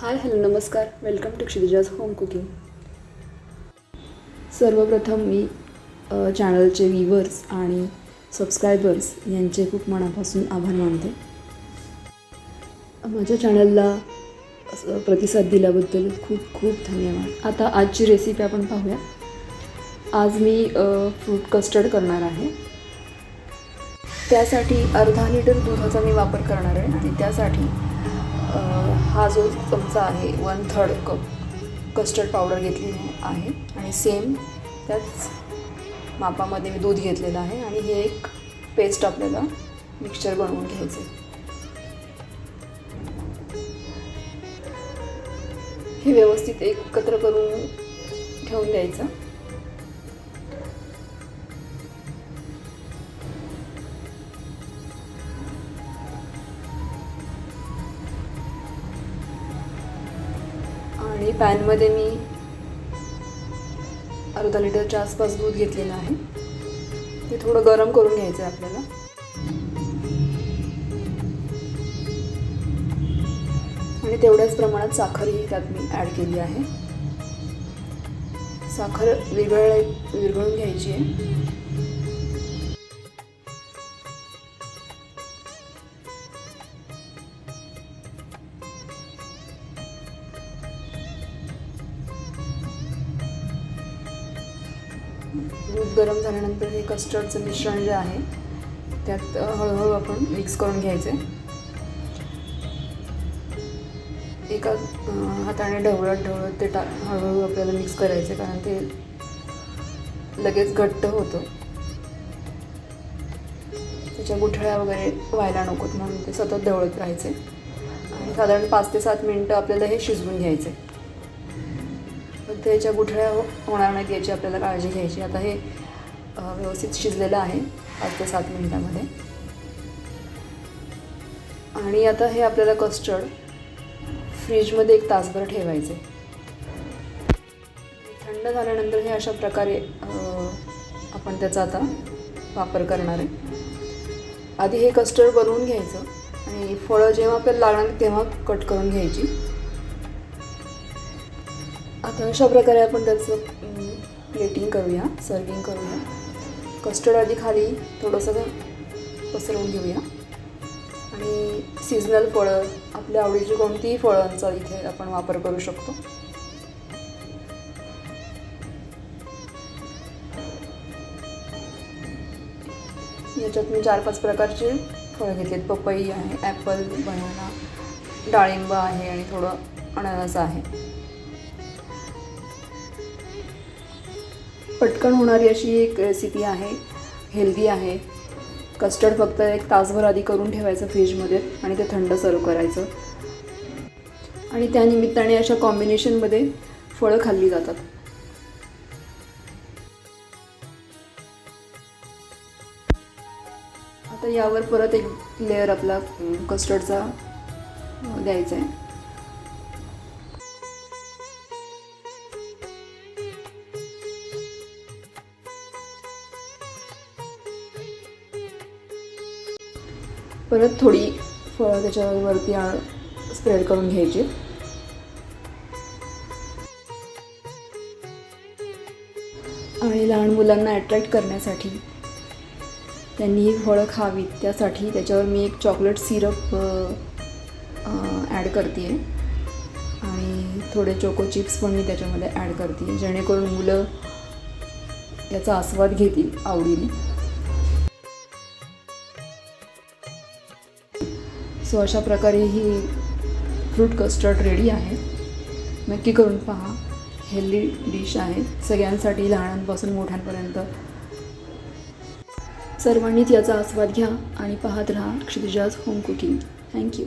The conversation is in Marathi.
हाय हॅलो नमस्कार, वेलकम टू क्षितिजाज होम कुकिंग. सर्वप्रथम मी चॅनलचे व्ह्यूवर्स आणि सबस्क्रायबर्स यांचे खूप मनापासून आभार मानते. माझ्या चॅनलला प्रतिसाद दिल्याबद्दल खूप खूप धन्यवाद. आता आजची रेसिपी आपण पाहूया. आज मी फ्रूट कस्टर्ड करणार आहे. त्यासाठी अर्धा लिटर दुधाचा मी वापर करणार आहे आणि त्यासाठी हा जो चमचा आहे 1/3 कप कस्टर्ड पावडर घेतलेली आहे आणि सेम त्याच मापामध्ये मी दूध घेतलेलं आहे आणि हे एक पेस्ट आपल्याला मिक्सचर बनवून घ्यायचं आहे. हे व्यवस्थित एकत्र करून ठेवून द्यायचं. आणि पॅनमध्ये मी अर्धा लिटरच्या आसपास दूध घेतलेलं आहे. ते थोडं गरम करून घ्यायचं आहे आपल्याला. आणि तेवढ्याच प्रमाणात साखरही त्यात मी ॲड केली आहे. साखर विरघळून घ्यायची आहे. दूध गरम झाल्यानंतर हे कस्टर्डचं मिश्रण जे आहे त्यात हळूहळू आपण मिक्स करून घ्यायचे. एका हाताने ढवळत ते हळूहळू आपल्याला मिक्स करायचे, कारण ते लगेच घट्ट होतं. त्याच्या गुठळ्या वगैरे व्हायला नकोत म्हणून ते सतत ढवळत राहायचे आणि साधारण 5 ते 7 मिनटं आपल्याला हे शिजवून घ्यायचे. त्याच्या गुठळ्या होणार नाहीत याची आपल्याला काळजी घ्यायची. आता हे व्यवस्थित शिजलेलं आहे 5 ते 7 मिनिटामध्ये. आणि आता हे आपल्याला कस्टर्ड फ्रीजमध्ये 1 तासभर ठेवायचे. थंड झाल्यानंतर हे अशा प्रकारे आपण त्याचा आता वापर करणार आहे. आधी हे कस्टर्ड बनवून घ्यायचं आणि फळं जेव्हा आपल्याला लागणार तेव्हा कट करून घ्यायची. आता अशा प्रकारे आपण त्याचं प्लेटिंग करूया, सर्विंग करूया. कस्टर्ड आधी खाली थोडंसं पसरवून घेऊया आणि सीझनल फळं, आपल्या आवडीची कोणतीही फळांचा इथे आपण वापर करू शकतो. याच्यात मी 4-5 प्रकारचे फळं घेतलेत. पपई आहे, ॲपल, बनाना, डाळिंब आहे आणि थोडं अननस आहे. पटकन होणारी अशी एक रेसिपी आहे, हेल्दी आहे. कस्टर्ड फक्त 1 तासभर आधी करून ठेवायचं फ्रीजमध्ये आणि ते थंड सर्व करायचं. आणि त्यानिमित्ताने अशा कॉम्बिनेशनमध्ये फळं खाल्ली जातात. आता यावर परत एक लेअर आपला कस्टर्डचा द्यायचा आहे. परत थोडी फळं त्याच्यावरती स्प्रेड करून घ्यायची. आणि लहान मुलांना अट्रॅक्ट करण्यासाठी, त्यांनी ही फळं खावीत त्यासाठी त्याच्यावर मी एक चॉकलेट सिरप ॲड करते आहे आणि थोडे चोको चिप्स पण मी त्याच्यामध्ये ॲड करते, जेणेकरून मुलं याचा आस्वाद घेतील आवडीने. सो अशा प्रकारे ही फ्रूट कस्टर्ड रेडी आहे. नक्की करून पहा. हेल्दी डिश आहे सगळ्यांसाठी, लहानांपासून मोठ्यांपर्यंत. सर्वांनीच याचा आस्वाद घ्या आणि पाहत राहा क्षितिजाज होम कुकिंग. थँक्यू.